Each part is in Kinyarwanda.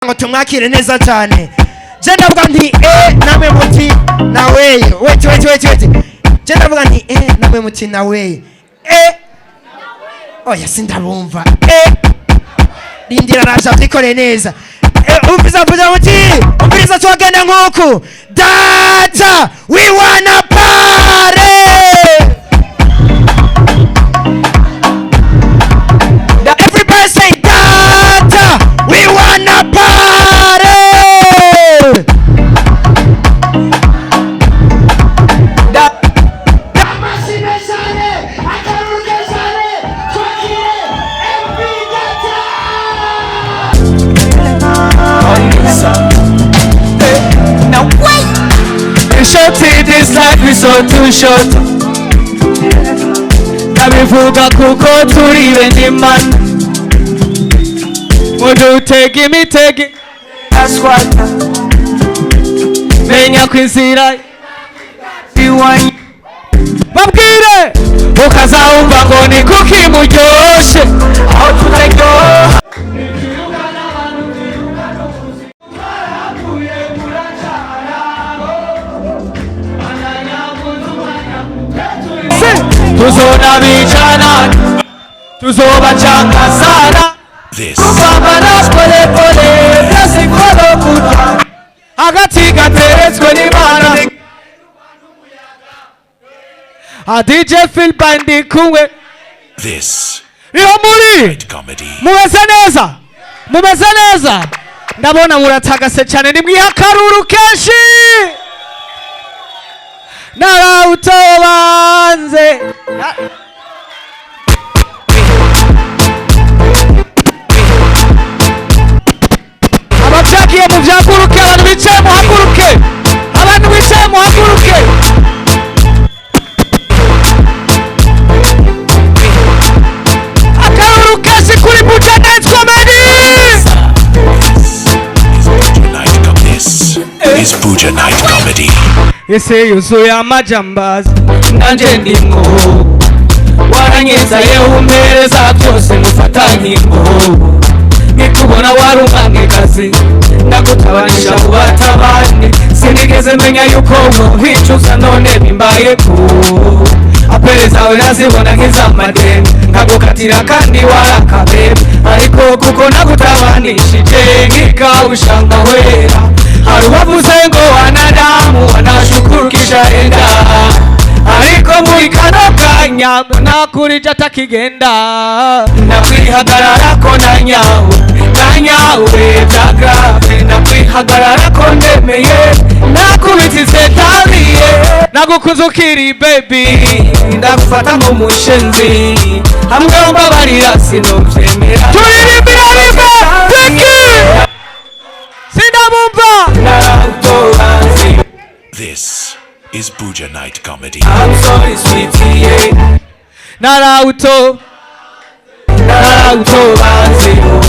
ngo tumwakire neza cyane. Je ndavuga nti namwe muti nawe. Wait. Je ndavuga nti namwe muti nawe. Oya sindabumva. Lindira raja bikore neza. Umviriza muti. Umviriza twagenda nkuku. Data, we wanna party. Everybody say data, we wanna party. Now wait! Short this life is so too short. Nabivuga kuko turi bene man. Mudu take me take. That's what. Menya kwizira. Biwanyi. Babwire. Ukazawumva ngo ni kuki muryoshe. Aho tutaryo. Tuzona bichana, tuzoba changa sana. Kupambana pole pole, blessing kwa kuta. Agati gateretswe n'Imana. A DJ Phil Bandi kumwe. This Muri comedy. Mumeze neza. Ndabona muratagase cyane ni Ihagurukije. Nara utobanze abacyakiye mu byaguruke abantu bicaye muhaguruke Ihagurukije kuri Buja Comedy. This is Buja Night Comedy. Ese yuzuye amajambazi nanje ndimo waranyeza yehumereza byose mufatanye ngo nikubona warumangikazi ndagutabanisha ubatabane sinigeze menya yuko nkwicuza none bimbaye ko apereza we nazibona nk'izamade nkagukatira kandi warakabebe ariko kuko nagutabanishije nkikawushanga wera hari uwavuze ngo wanadamu wanashugurukisha enda ariko muri kano kanya nakurije atakigenda nakwihagararako nanyawe byagrave nakwihagararako ndemeye nakubitize tabiye nagukunze ukiri baby ndagufata mu mushenzi hamwe mbabarira sinovyemera turirimbira rimwe This is Buja Night Comedy. I'm sorry, sweetie. Narauto banziro.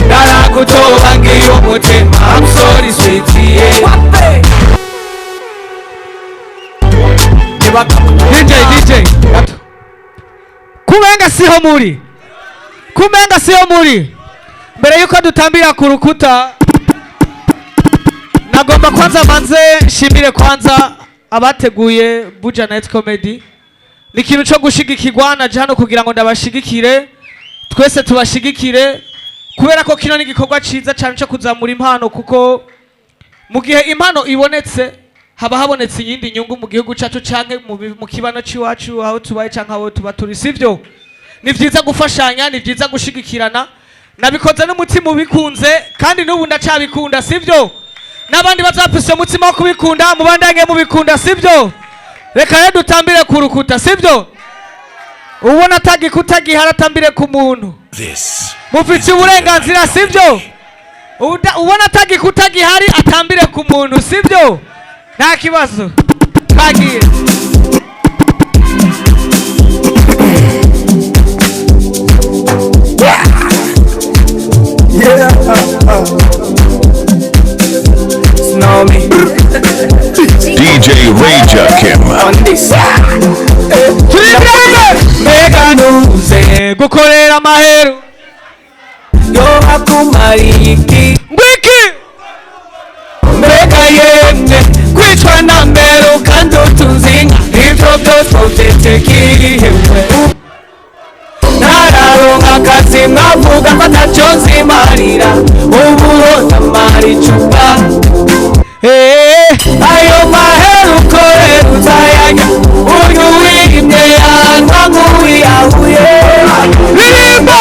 Narakuto bangiyo mutima. I'm sorry, sweetie. DJ. Kumenga siho muri. Mbere yuko dutambira ku rukuta. Nagomba kwanza manze shimire kwanza abateguye Buja Night Comedy. Ni kintu cyo gushigikirwa na hano kugira ngo ndabashigikire twese tubashigikire kubera ko kino ni gikorwa ciza cyane cyo kuzamura impano kuko mu gihe impano ibonetse haba habonetse yindi nyungu mu gihugu cyacu canke mu kibano ciwacu aho tubaye canke aho tuba turi sivyo. Ni vyiza gufashanya, ni vyiza gushigikirana. Nabikoze n'umutima ubikunze kandi n'ubu ndacabikunda sivyo. Nabandi bazapise umutima wo kubikunda mubandanye mubikunda sivyo. Reka rero dutambire ku rukuta sivyo. Ubona tagikuta giharatambire ku muntu. Mufite uburenganzira sivyo. Ubona tagikuta gihari atambire ku muntu sivyo. Nta kibazo. Kagiye. Know me. DJ Raja Kim on this Mega nuze gukorera mahero yo hakumariki ngwiki icupa ayo mahera ukorera uzayajya uyu wimye yanywa nk'uwiyahuye ririmba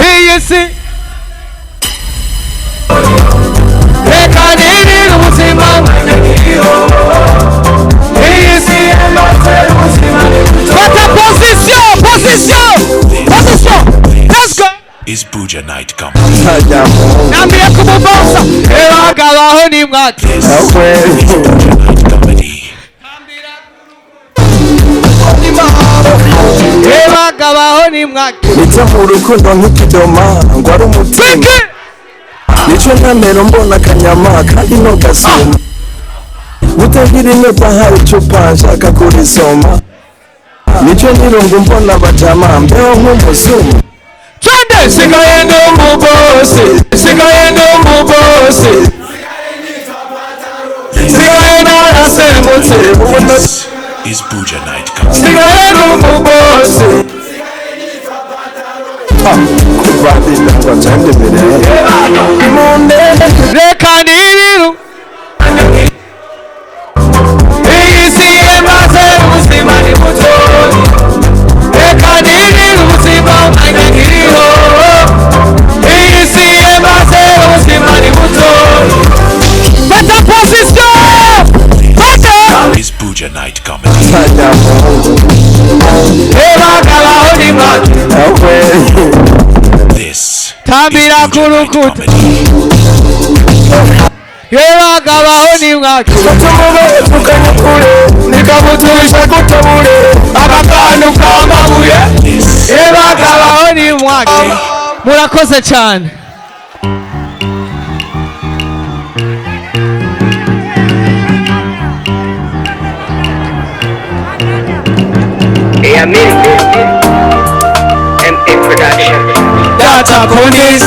iyi si reka nirire ubuzima iyi si fata position let's go Is Buja Night comedy? nambire kumubosa ebagabaho ni mwaki This is Buja Night comedy. ebagabaho ni mwaki Nitsa mu rukundo nk'ikidoma ngo ari umutima nicyo numero mbona akanyama kandi no gasoma utagira inyota hari icupa nshaka kurisoma nicyo nirungu mbona abajama mbeho nk'umusumu twende sigaye ndi umubosi sigaye ndi umubosi sigaye narasembutse ubuno This is Buja Night comedy. sigaye ndi umubosi kuvandira ngo ncande imbere reka niriru iyi si yemaze ubuzima ni butoyi reka niriru ubuzima umwanya nkiriho iyi si yemaze ubuzima ni butoyi fata position fata Is Buja Night comedy. ebagabaho ni mwaki This tambira is Buja Night kurukuta comedy. ebagabaho ni mwaki tukanye kure nikamuturisha kutabure agakantu k'amabuye This ebagabaho ni mwaki murakoze cyane data police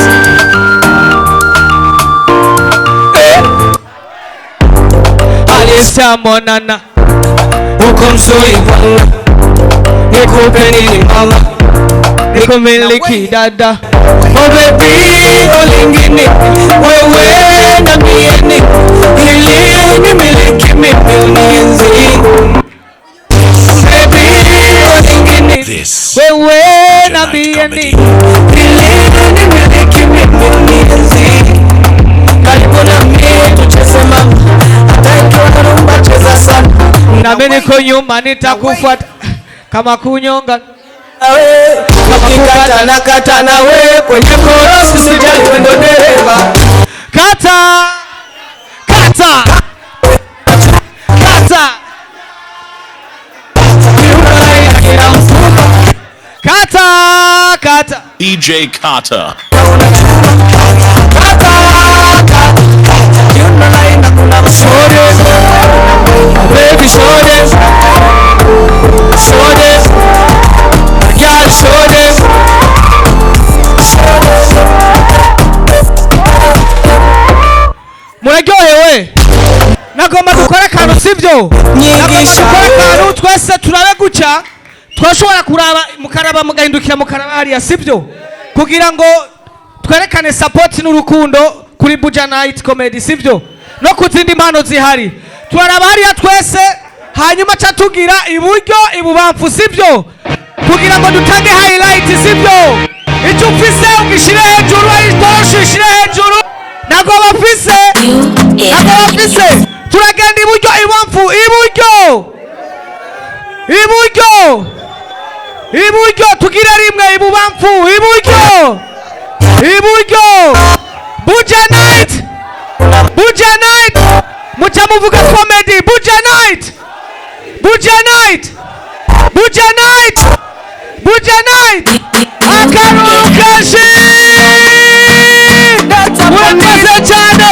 Alisa monana uko mzuri bwana nikupe nini mama nikumiliki dada oh baby olingini wewe na mieni ili nimiliki mimi unienzi baby olingini This wewe na Buja Night mieni comedy. ili nimiliki mimi unienzi karibu na mimi tucheze mama hata ikiwa na rumba cheza sana nami niko nyuma nitakufuata kama kunyonga kama kukata na we kwenye korosi sijali wendo dereva kata kata kata kata kata DJ Carter. Baby, show them. Show them. Girl, show them. Muraryohewe nagomba dukora akantu sibyo nagomba dukora akantu twese turabe guca twashobora kuraba mukaraba mugahindukira mukaraba hariya sibyo kugira ngo twerekane support n'urukundo kuri Buja Night comedy sibyo no kuzindi impano zihari turaraba hariya twese hanyuma ca tugira iburyo ibubamfu sibyo kugira ngo dutange highlight sibyo icyo ufise ugishire hejuru ayitoshi ushire hejuru nago bafise turagenda iburyo ibubamfu iburyo tugire rimwe ibubamfu iburyo Buja Night muca muvuga comedy Buja Night Ihagurukije murakoze cyane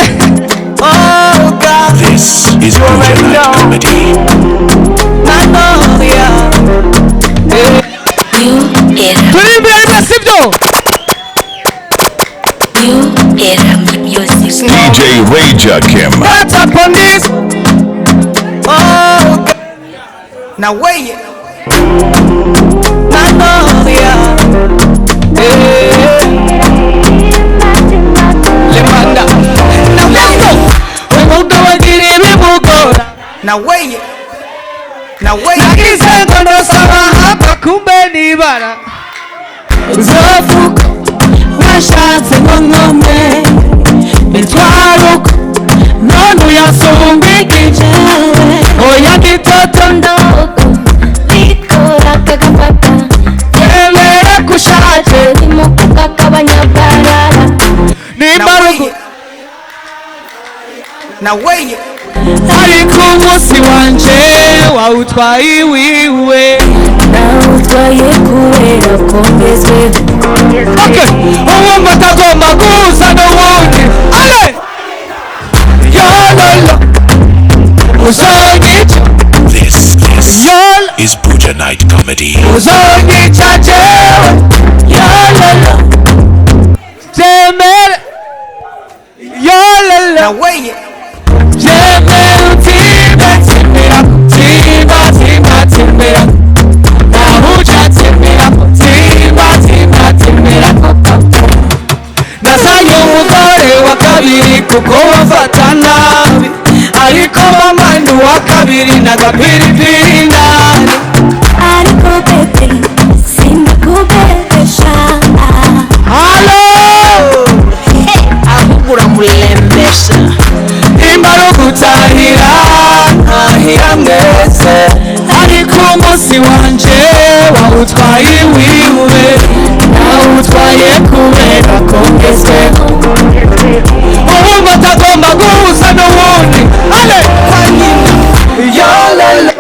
This is Buja Night comedy. turi imbere rimwe sibyo DJ Rajakim. data police Now wait. I know, yeah. nagize ngo ndosaba hapa kumbe nibara uzovuga washatse ngo nkome bitwaruka none uyasumbikije oya gitoto ndogo bikora kagafata yemere kushaje nimukuka k'abanyabarara nimbarugu ariko umunsi wanje wawutwaye iwiwe nawutwaye kubera ko ngezweho uwumva atagomba gusa n'uwundi ale yololo uzonyica This is Buja Night Comedy. uzonyica jewe yololo jemere yololo jemere utimbe timbira timbira nahuja timbira timbira nasanye umugore wa kabiri kuko wafata nabi ariko mama ni uwa kabiri n'agapiripiri ndani ariko bebe sindakubebesha halo ahubwo uramurembesha nimba ari ugutahira ntahira mwese ariko umunsi wanje wawutwaye iwiwe nawutwaye kubera ko ngezweho uwumva atagomba guhuza n'uwundi ale yolele